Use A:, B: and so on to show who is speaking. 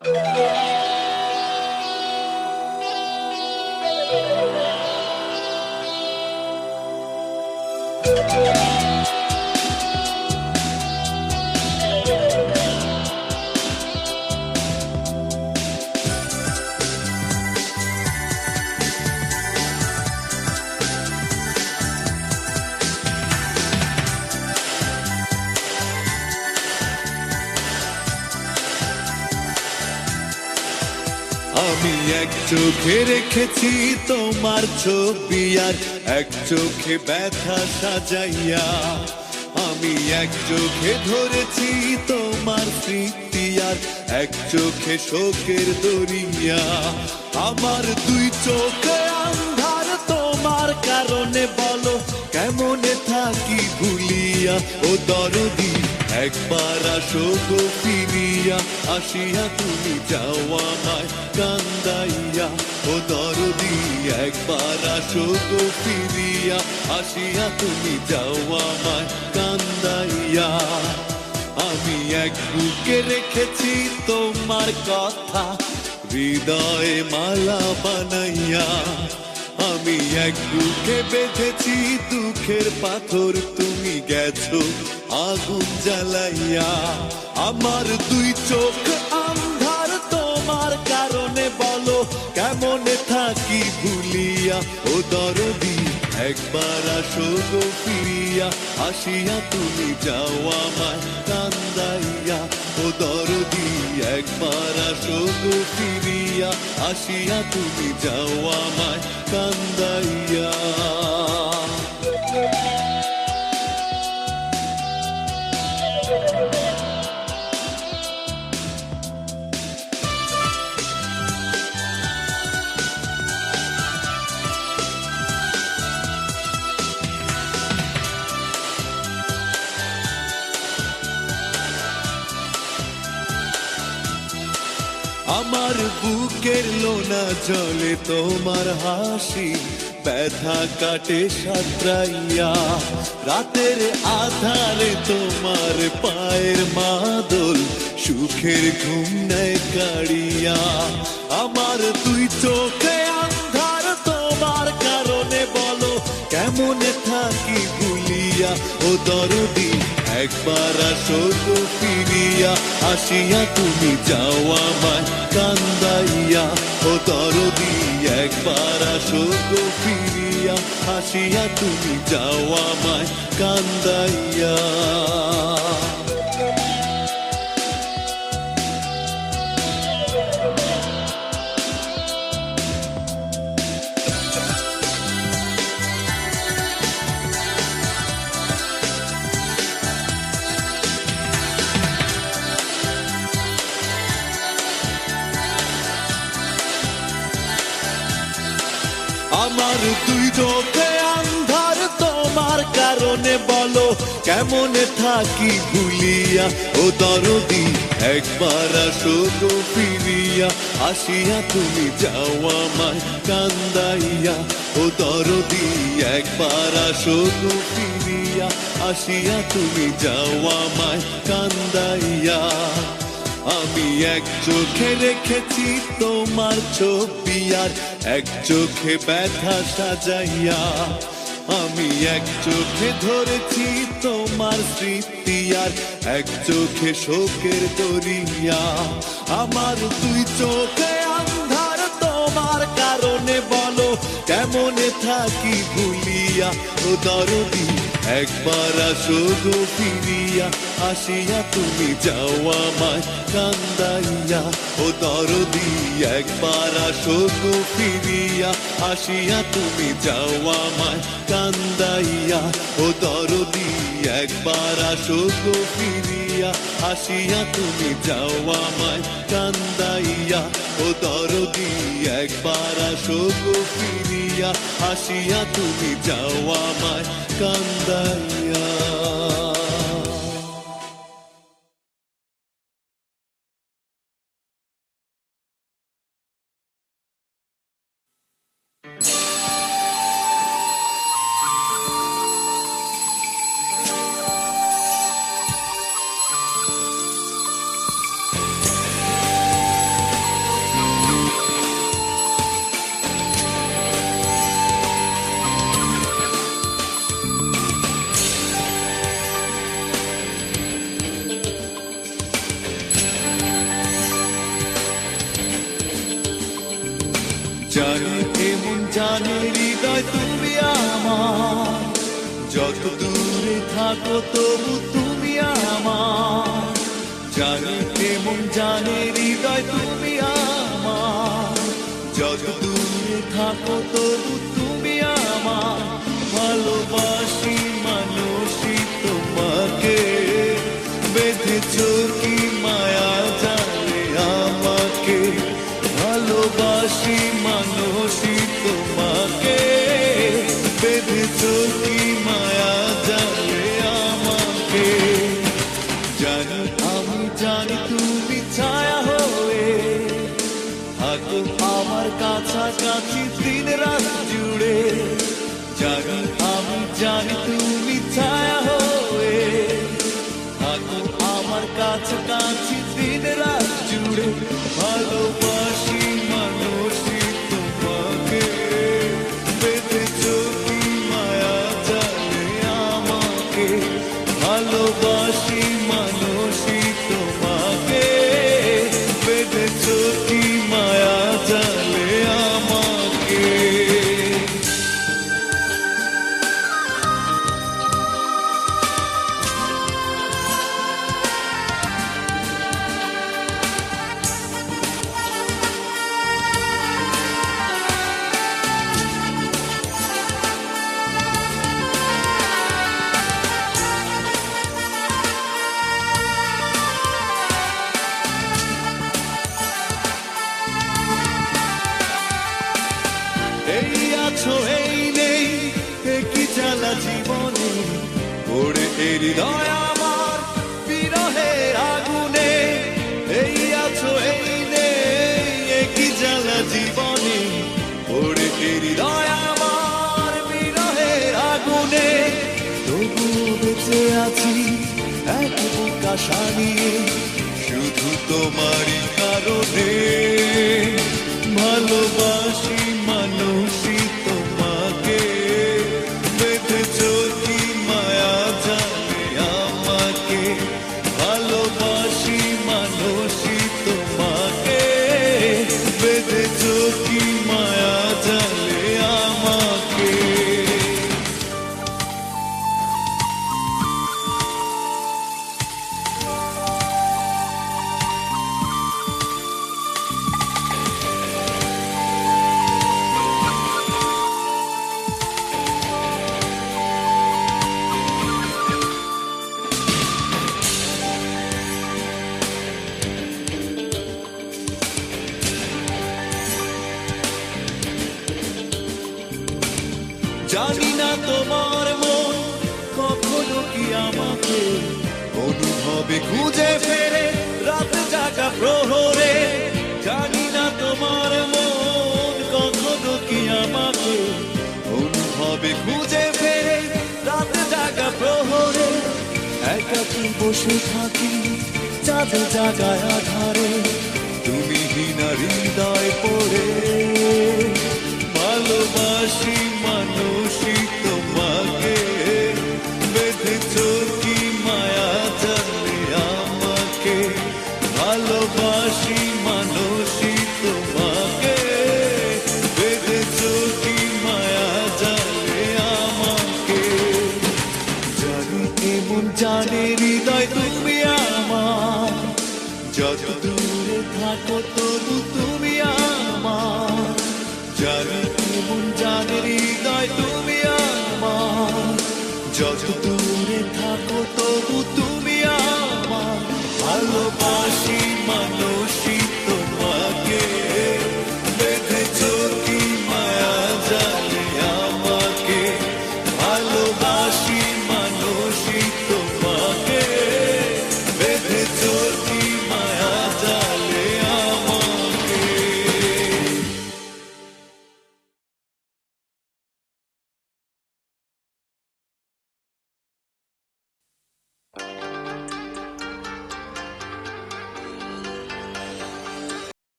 A: আমি এক চোখে রেখেছি তোমার ছবি আর এক চোখে ব্যথা সাজাইয়া, আমি এক চোখে ধরেছি তোমার স্মৃতি আর এক চোখে শোকের দরিয়া। আমার দুই চোখে আন্ধার তোমার কারণে, বলো কেমনে থাকি ভুলিয়া। ও দরদি একবার আসো গো ফিরিয়া, আসিয়া তুমি যাও আমায় কান্দাইয়া। ও দরদি একবার আসো গো ফিরিয়া, আসিয়া তুমি যাও আমায় কান্দাইয়া। আমি এক বুকে রেখেছি তোমার কথা, হৃদয়ে মালা বানাইয়া। আমি এক বুকে বেঁধেছি দুঃখের পাথর, তুমি গেছো আগুন জ্বালাইয়া। আমার দুই চোখ আন্ধার তোমার কারণে, বলো কেমনে থাকি ভুলিয়া। ও দরদি একবার আসো গো ফিরিয়া, আসিয়া তুমি যাও আমায় কান্দাইয়া। ও দরদি একবার আসো গো ফিরিয়া, আসিয়া তুমি যাও আমায় কান্দাইয়া। আমার বুকের লোনা জলে তোমার হাসি, ব্যথা কাটে সাঁতরাইয়া। রাতের আধারে তোমার পায়ের মাদল, সুখের ঘুম নেয় কাড়িয়া। আমার দুই চোখে আন্ধার তোমার কারণে, বলো কেমনে থাকি ভুলিয়া। ও দরদি একবার আসো গো ফিরিয়া, আসিয়া তুমি যাও আমায় কান্দাইয়া। ও দরদি একবার আসো গো ফিরিয়া, আসিয়া তুমি যাও আমায় কান্দাইয়া। আমার দুই চোখে আন্ধার তোমার কারণে, বলো কেমনে থাকি ভুলিয়া। ও দরদি একবার আসো গো ফিরিয়া, আসিয়া তুমি যাও আমায় কান্দাইয়া। ও দরদি একবার আসো গো ফিরিয়া, আসিয়া তুমি যাও আমায় কান্দাইয়া। আমি এক চোখে রেখেছি তোমার ছবি আর এক চোখে ব্যথা সাজাইয়া, আমি এক চোখে ধরেছি তোমার স্মৃতি আর এক চোখে শোকের দরিয়া। আমার দুই চোখে আন্ধার তোমার কারণে, বলো কেমনে থাকি ভুলিয়া। ও দরদি একবার আসো গো ফিরিয়া, আসিয়া তুমি যাও আমায় কান্দাইয়া। ও দরদি একবার আসো গো ফিরিয়া, আসিয়া তুমি যাও আমায় কান্দাইয়া। ও দরদি একবার আসো গো ফিরিয়া, আসিয়া তুমি যাও আমায় কান্দাইয়া। ও দরদি একবার আসো গো ফিরিয়া, আসিয়া তুমি যাও আমায় কান্দাইয়া। জানি কেমন জানে হৃদয় তুমি আমার, যত দূরে থাকো তবু তুমি আমার। জানি কেমন জানে হৃদয় তুমি আমার, যত দূরে থাকো তবু তুমি আমার। ভালোবাসি মানুষই তোমাকে, বেঁধেছো কি মায়া জানে আমাকে। ভালোবাসি মানুষই তোমাকে, বেঁধেছো কি মায়া জানে আমাকে। জানি আমি জানি তুমি ছায়া হয়ে থাকো আমার কাছাকাছি দিন রাত জুড়ে। জানি আমি জানি তুমি ছায়া হয়ে থাকো আমার কাছাকাছি দিন রাত জুড়ে। ভালোবাসি মানুষই তোমাকে, বেঁধেছো কি মায়া জানে আমাকে। ভালোবাসি মানুষই তোমাকে, বেঁধেছো কি মায়া জানে আমাকে। এই আছো এই নেই, কি জ্বালা জীবনে পড়ে হৃদয় আমার বিরহের আগুনে। এই আছো এই নেই, কি জ্বালা জীবনে পড়ে হৃদয় আমার বিরহের আগুনে। তবু বেঁচে আছি এক বুক আশা নিয়ে, শুধু তোমারই কারণে। ভালোবাসি মানুষই তোমাকে, বেঁধেছো কি মায়া জানে আমাকে। ভালোবাসি মানুষই তোমাকে, বেঁধেছো কি মায়া জানে আমাকে। জানি না তোমার মন কখনো কি আমাকে অনুভবে খুঁজে ফেরে রাত জাগা প্রহরে। জানি না তোমার মন কখনো কি আমাকে অনুভবে খুঁজে ফেরে রাত জাগা প্রহরে। একাকী বসে থাকি চাঁদ জাগায় আধারে, তুমি হীনা হৃদয় পড়ে। ভালোবাসি মানুষই তোমাকে, বেঁধেছো কি মায়া জানে আমাকে। ভালোবাসি মানুষই তোমাকে, বেঁধেছো কি মায়া জানে আমাকে। জানি কেমন জানে হৃদয় তুমি আমার, যত দূরে থাকো তবু